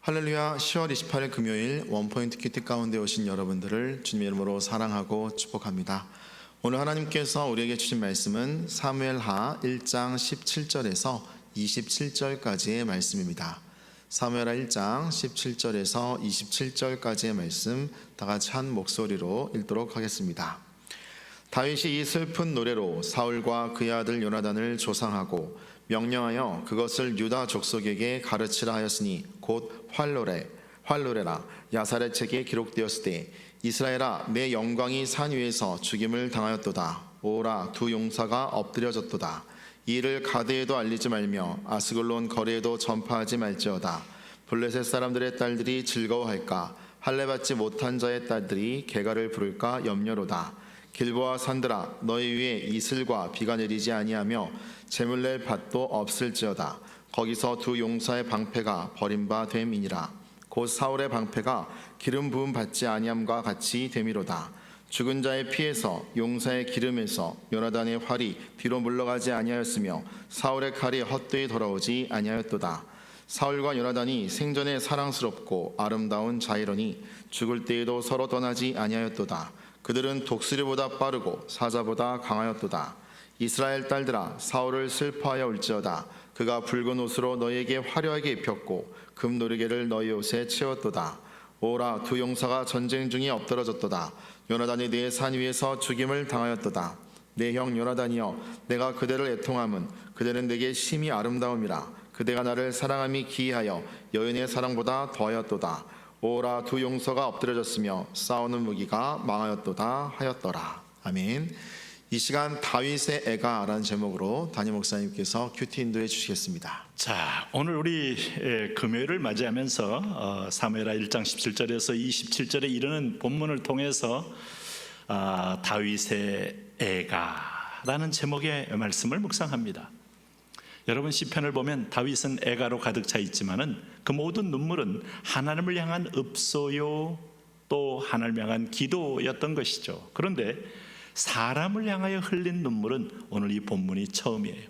할렐루야. 10월 28일 금요일 원포인트 큐티 가운데 오신 여러분들을 주님의 이름으로 사랑하고 축복합니다. 오늘 하나님께서 우리에게 주신 말씀은 사무엘하 1장 17절에서 27절까지의 말씀입니다. 사무엘하 1장 17절에서 27절까지의 말씀 다 같이 한 목소리로 읽도록 하겠습니다. 다윗이 이 슬픈 노래로 사울과 그의 아들 요나단을 조상하고 명령하여 그것을 유다 족속에게 가르치라 하였으니 곧 활로레라. 야사렛 책에 기록되었을 때 이스라엘아, 내 영광이 산 위에서 죽임을 당하였도다. 오라, 두 용사가 엎드려졌도다. 이 일을 가드에도 알리지 말며 아스글론 거리에도 전파하지 말지어다. 블레셋 사람들의 딸들이 즐거워할까? 할례받지 못한 자의 딸들이 개가를 부를까 염려로다. 길보아 산들아, 너희 위에 이슬과 비가 내리지 아니하며 재물 낼 밭도 없을지어다. 거기서 두 용사의 방패가 버림바 됨이니라. 곧 사울의 방패가 기름 부음 받지 아니함과 같이 됨이로다. 죽은 자의 피에서 용사의 기름에서 요나단의 활이 뒤로 물러가지 아니하였으며 사울의 칼이 헛되이 돌아오지 아니하였도다. 사울과 요나단이 생전에 사랑스럽고 아름다운 자이러니 죽을 때에도 서로 떠나지 아니하였도다. 그들은 독수리보다 빠르고 사자보다 강하였도다. 이스라엘 딸들아, 사울을 슬퍼하여 울지어다. 그가 붉은 옷으로 너희에게 화려하게 입혔고 금노리개를 너희 옷에 채웠도다. 오라, 두 용사가 전쟁 중에 엎드러졌도다. 요나단이 내 산 위에서 죽임을 당하였도다. 내 형 요나단이여, 내가 그대를 애통함은 그대는 내게 심히 아름다움이라. 그대가 나를 사랑함이 기이하여 여인의 사랑보다 더하였도다. 오라, 두 용서가 엎드려졌으며 싸우는 무기가 망하였도다 하였더라. 아멘. 이 시간 다윗의 애가라는 제목으로 담임 목사님께서 큐티 인도해 주시겠습니다. 자, 오늘 우리 금요일을 맞이하면서 사무엘하 1장 17절에서 27절에 이르는 본문을 통해서 다윗의 애가라는 제목의 말씀을 묵상합니다. 여러분, 시편을 보면 다윗은 애가로 가득 차 있지만은 그 모든 눈물은 하나님을 향한 읍소요, 또 하나님을 향한 기도였던 것이죠. 그런데 사람을 향하여 흘린 눈물은 오늘 이 본문이 처음이에요.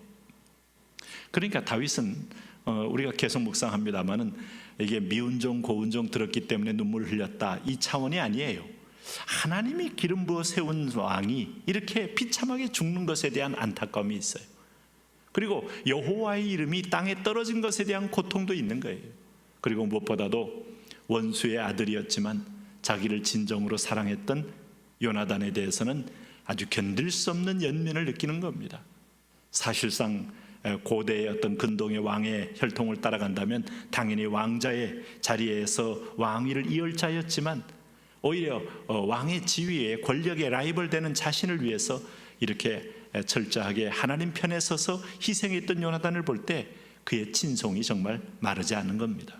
그러니까 다윗은 우리가 계속 묵상합니다마는 이게 미운 종 고운 종 들었기 때문에 눈물을 흘렸다, 이 차원이 아니에요. 하나님이 기름 부어 세운 왕이 이렇게 비참하게 죽는 것에 대한 안타까움이 있어요. 그리고 여호와의 이름이 땅에 떨어진 것에 대한 고통도 있는 거예요. 그리고 무엇보다도 원수의 아들이었지만 자기를 진정으로 사랑했던 요나단에 대해서는 아주 견딜 수 없는 연민을 느끼는 겁니다. 사실상 고대의 어떤 근동의 왕의 혈통을 따라간다면 당연히 왕자의 자리에서 왕위를 이을 자였지만 오히려 왕의 지위에 권력의 라이벌 되는 자신을 위해서 이렇게 철저하게 하나님 편에 서서 희생했던 요나단을 볼 때 그의 친송이 정말 마르지 않는 겁니다.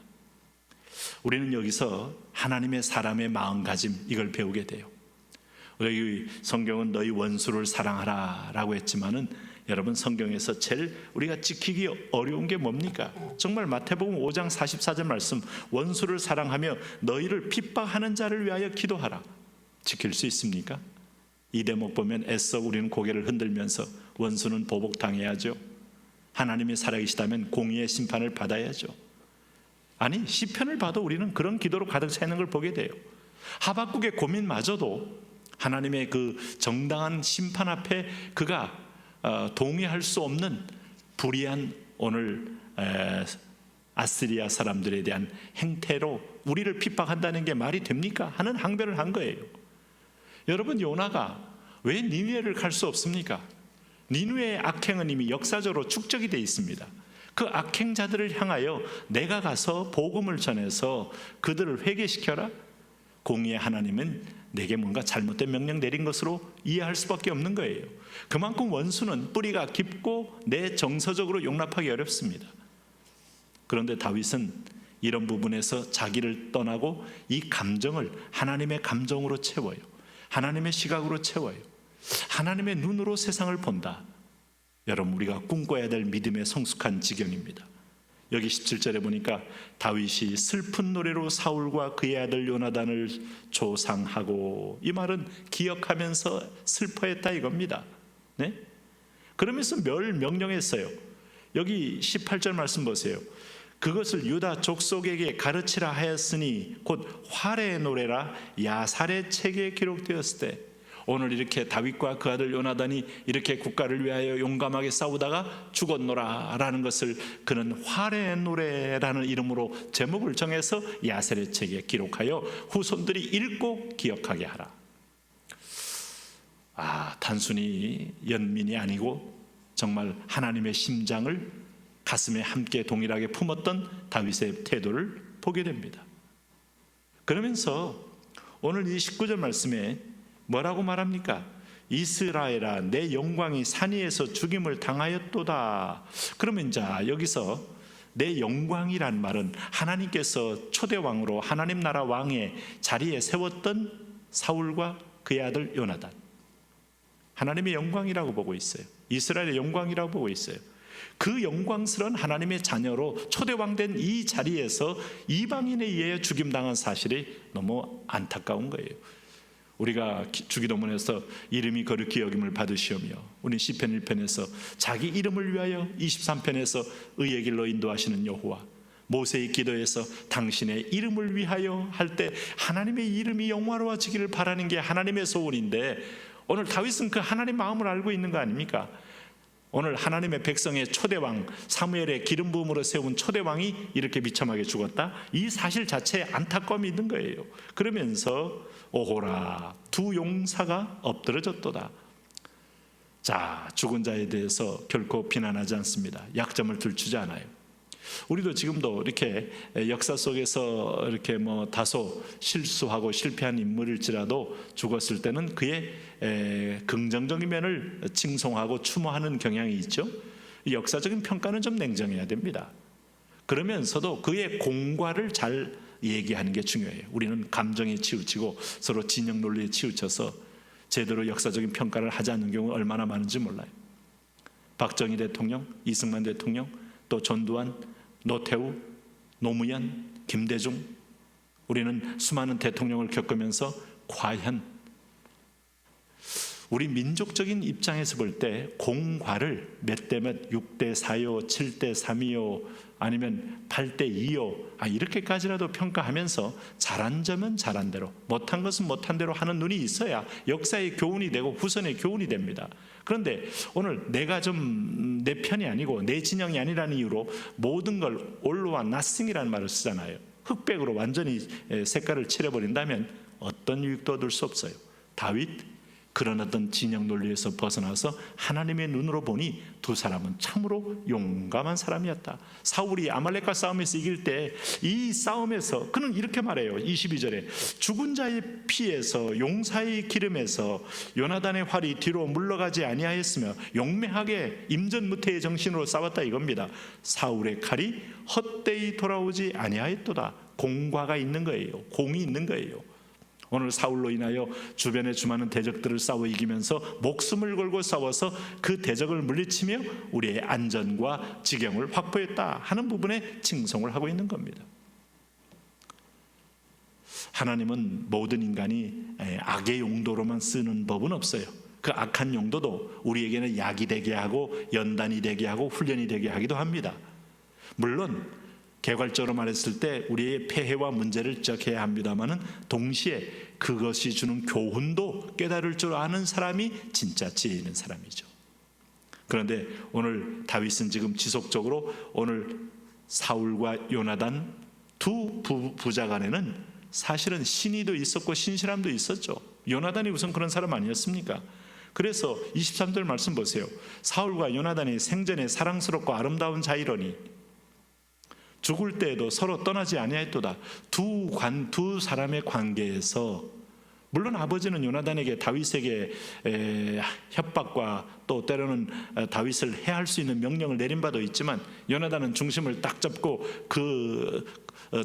우리는 여기서 하나님의 사람의 마음가짐, 이걸 배우게 돼요. 우리 성경은 너희 원수를 사랑하라 라고 했지만은 여러분, 성경에서 제일 우리가 지키기 어려운 게 뭡니까? 정말 마태복음 5장 44절 말씀, 원수를 사랑하며 너희를 핍박하는 자를 위하여 기도하라. 지킬 수 있습니까? 이 대목 보면 애써 우리는 고개를 흔들면서 원수는 보복당해야죠. 하나님이 살아계시다면 공의의 심판을 받아야죠. 아니, 시편을 봐도 우리는 그런 기도로 가득 차 있는 걸 보게 돼요. 하박국의 고민마저도 하나님의 그 정당한 심판 앞에 그가 동의할 수 없는 불의한 오늘 아스리아 사람들에 대한 행태로 우리를 핍박한다는 게 말이 됩니까? 하는 항변을 한 거예요. 여러분, 요나가 왜 니느웨를 갈 수 없습니까? 니느웨의 악행은 이미 역사적으로 축적이 되어 있습니다. 그 악행자들을 향하여 내가 가서 복음을 전해서 그들을 회개시켜라? 공의의 하나님은 내게 뭔가 잘못된 명령 내린 것으로 이해할 수밖에 없는 거예요. 그만큼 원수는 뿌리가 깊고 내 정서적으로 용납하기 어렵습니다. 그런데 다윗은 이런 부분에서 자기를 떠나고 이 감정을 하나님의 감정으로 채워요. 하나님의 시각으로 채워요. 하나님의 눈으로 세상을 본다. 여러분, 우리가 꿈꿔야 될 믿음의 성숙한 지경입니다. 여기 17절에 보니까 다윗이 슬픈 노래로 사울과 그의 아들 요나단을 조상하고, 이 말은 기억하면서 슬퍼했다 이겁니다. 네? 그러면서 뭘 명령했어요? 여기 18절 말씀 보세요. 그것을 유다 족속에게 가르치라 하였으니 곧 활의 노래라 야살의 책에 기록되었을 때, 오늘 이렇게 다윗과 그 아들 요나단이 이렇게 국가를 위하여 용감하게 싸우다가 죽었노라 라는 것을 그는 활의 노래라는 이름으로 제목을 정해서 야살의 책에 기록하여 후손들이 읽고 기억하게 하라. 단순히 연민이 아니고 정말 하나님의 심장을 가슴에 함께 동일하게 품었던 다윗의 태도를 보게 됩니다. 그러면서 오늘 이 19절 말씀에 뭐라고 말합니까? 이스라엘아, 내 영광이 산 위에서 죽임을 당하였도다. 그러면 여기서 내 영광이란 말은 하나님께서 초대왕으로 하나님 나라 왕의 자리에 세웠던 사울과 그의 아들 요나단, 하나님의 영광이라고 보고 있어요. 이스라엘의 영광이라고 보고 있어요. 그 영광스러운 하나님의 자녀로 초대왕된 이 자리에서 이방인에 의해 죽임당한 사실이 너무 안타까운 거예요. 우리가 주기도문에서 이름이 거룩히 여김을 받으시오며, 우리 시편 1편에서 자기 이름을 위하여, 23편에서 의의 길로 인도하시는 여호와, 모세의 기도에서 당신의 이름을 위하여 할 때 하나님의 이름이 영화로워지기를 바라는 게 하나님의 소원인데, 오늘 다윗은 그 하나님 마음을 알고 있는 거 아닙니까? 오늘 하나님의 백성의 초대왕 사무엘의 기름 부음으로 세운 초대왕이 이렇게 비참하게 죽었다, 이 사실 자체에 안타까움이 있는 거예요. 그러면서 오호라, 두 용사가 엎드러졌도다. 자, 죽은 자에 대해서 결코 비난하지 않습니다. 약점을 들추지 않아요. 우리도 지금도 이렇게 역사 속에서 이렇게 다소 실수하고 실패한 인물일지라도 죽었을 때는 그의 긍정적인 면을 칭송하고 추모하는 경향이 있죠. 역사적인 평가는 좀 냉정해야 됩니다. 그러면서도 그의 공과를 잘 얘기하는 게 중요해요. 우리는 감정에 치우치고 서로 진영 논리에 치우쳐서 제대로 역사적인 평가를 하지 않는 경우가 얼마나 많은지 몰라요. 박정희 대통령, 이승만 대통령, 또 전두환, 노태우, 노무현, 김대중, 우리는 수많은 대통령을 겪으면서 과연 우리 민족적인 입장에서 볼 때 공과를 몇 대 몇, 6대 4요, 7대 3이요, 아니면 8대 2요, 이렇게까지라도 평가하면서 잘한 점은 잘한 대로, 못한 것은 못한 대로 하는 눈이 있어야 역사의 교훈이 되고 후손의 교훈이 됩니다. 그런데 오늘 내가 좀 내 편이 아니고 내 진영이 아니라는 이유로 모든 걸 all와 nothing이라는 말을 쓰잖아요. 흑백으로 완전히 색깔을 칠해버린다면 어떤 유익도 얻을 수 없어요. 다윗, 그런 어떤 진영 논리에서 벗어나서 하나님의 눈으로 보니 두 사람은 참으로 용감한 사람이었다. 사울이 아말렉과 싸움에서 이길 때 이 싸움에서 그는 이렇게 말해요. 22절에 죽은 자의 피에서 용사의 기름에서 요나단의 활이 뒤로 물러가지 아니하였으며 용맹하게 임전무태의 정신으로 싸웠다 이겁니다. 사울의 칼이 헛되이 돌아오지 아니하였도다. 공과가 있는 거예요. 공이 있는 거예요. 오늘 사울로 인하여 주변의 수많은 대적들을 싸워 이기면서 목숨을 걸고 싸워서 그 대적을 물리치며 우리의 안전과 지경을 확보했다 하는 부분에 칭송을 하고 있는 겁니다. 하나님은 모든 인간이 악의 용도로만 쓰는 법은 없어요. 그 악한 용도도 우리에게는 약이 되게 하고 연단이 되게 하고 훈련이 되게 하기도 합니다. 물론 개괄적으로 말했을 때 우리의 폐해와 문제를 지적해야 합니다마는 동시에 그것이 주는 교훈도 깨달을 줄 아는 사람이 진짜 지혜 있는 사람이죠. 그런데 오늘 다윗은 지금 지속적으로 오늘 사울과 요나단 두 부자 간에는 사실은 신의도 있었고 신실함도 있었죠. 요나단이 우선 그런 사람 아니었습니까? 그래서 23절 말씀 보세요. 사울과 요나단이 생전에 사랑스럽고 아름다운 자이러니 죽을 때에도 서로 떠나지 아니하였도다. 두 사람의 관계에서 물론 아버지는 요나단에게 다윗에게 협박과 또 때로는 다윗을 해할 수 있는 명령을 내린 바도 있지만 요나단은 중심을 딱 잡고 그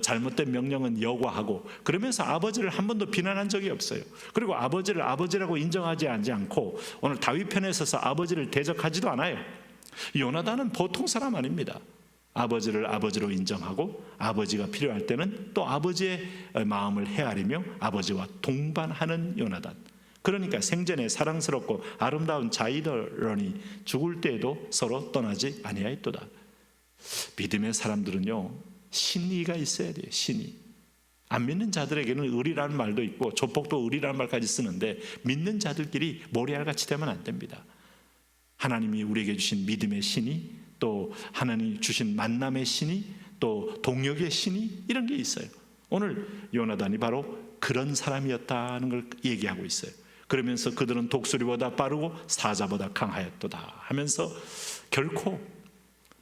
잘못된 명령은 여과하고 그러면서 아버지를 한 번도 비난한 적이 없어요. 그리고 아버지를 아버지라고 인정하지 않고 오늘 다윗 편에 서서 아버지를 대적하지도 않아요. 요나단은 보통 사람 아닙니다. 아버지를 아버지로 인정하고 아버지가 필요할 때는 또 아버지의 마음을 헤아리며 아버지와 동반하는 요나단. 그러니까 생전에 사랑스럽고 아름다운 자이더러니 죽을 때에도 서로 떠나지 아니하였도다. 믿음의 사람들은요 신의가 있어야 돼요. 신의. 안 믿는 자들에게는 의리라는 말도 있고 조폭도 의리라는 말까지 쓰는데 믿는 자들끼리 모래알같이 되면 안 됩니다. 하나님이 우리에게 주신 믿음의 신이, 또 하나님이 주신 만남의 신이, 또 동역의 신이, 이런 게 있어요. 오늘 요나단이 바로 그런 사람이었다는 걸 얘기하고 있어요. 그러면서 그들은 독수리보다 빠르고 사자보다 강하였도다 하면서 결코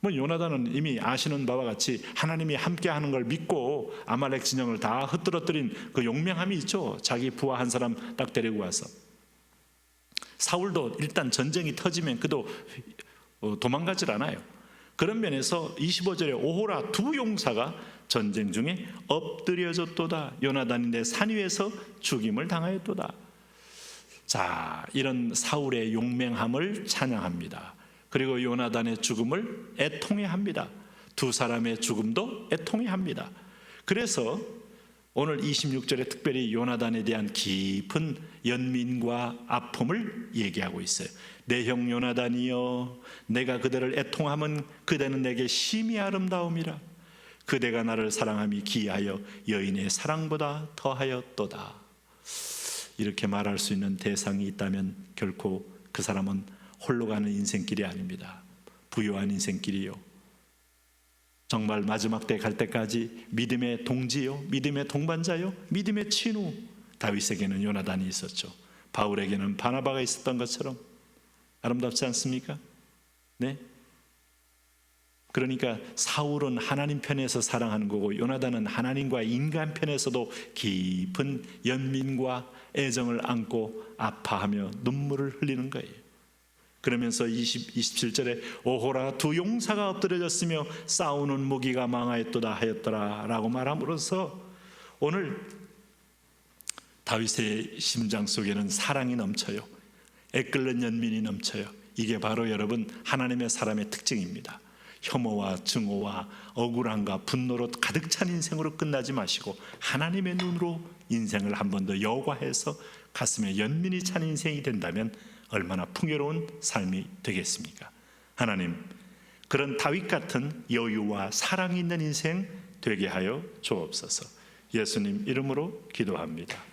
요나단은 이미 아시는 바와 같이 하나님이 함께하는 걸 믿고 아말렉 진영을 다 흩뜨러뜨린 그 용맹함이 있죠. 자기 부하 한 사람 딱 데리고 와서. 사울도 일단 전쟁이 터지면 그도 도망가질 않아요. 그런 면에서 25절에 오호라 두 용사가 전쟁 중에 엎드려졌도다. 요나단이 내 산 위에서 죽임을 당하였도다. 자, 이런 사울의 용맹함을 찬양합니다. 그리고 요나단의 죽음을 애통해합니다. 두 사람의 죽음도 애통해합니다. 그래서 오늘 26절에 특별히 요나단에 대한 깊은 연민과 아픔을 얘기하고 있어요. 내 형 요나단이여, 내가 그대를 애통함은 그대는 내게 심히 아름다움이라. 그대가 나를 사랑함이 기하여 여인의 사랑보다 더하였도다. 이렇게 말할 수 있는 대상이 있다면 결코 그 사람은 홀로 가는 인생길이 아닙니다. 부유한 인생길이요, 정말 마지막 때 갈 때까지 믿음의 동지요, 믿음의 동반자요, 믿음의 친구. 다윗에게는 요나단이 있었죠. 바울에게는 바나바가 있었던 것처럼. 아름답지 않습니까? 네. 그러니까 사울은 하나님 편에서 사랑하는 거고 요나단은 하나님과 인간 편에서도 깊은 연민과 애정을 안고 아파하며 눈물을 흘리는 거예요. 그러면서 27절에 오호라 두 용사가 엎드려졌으며 싸우는 무기가 망하였도다 하였더라 라고 말함으로써 오늘 다윗의 심장 속에는 사랑이 넘쳐요. 애끓는 연민이 넘쳐요. 이게 바로 여러분 하나님의 사람의 특징입니다. 혐오와 증오와 억울함과 분노로 가득 찬 인생으로 끝나지 마시고 하나님의 눈으로 인생을 한 번 더 여과해서 가슴에 연민이 찬 인생이 된다면 얼마나 풍요로운 삶이 되겠습니까? 하나님, 그런 다윗 같은 여유와 사랑이 있는 인생 되게 하여 주옵소서. 예수님 이름으로 기도합니다.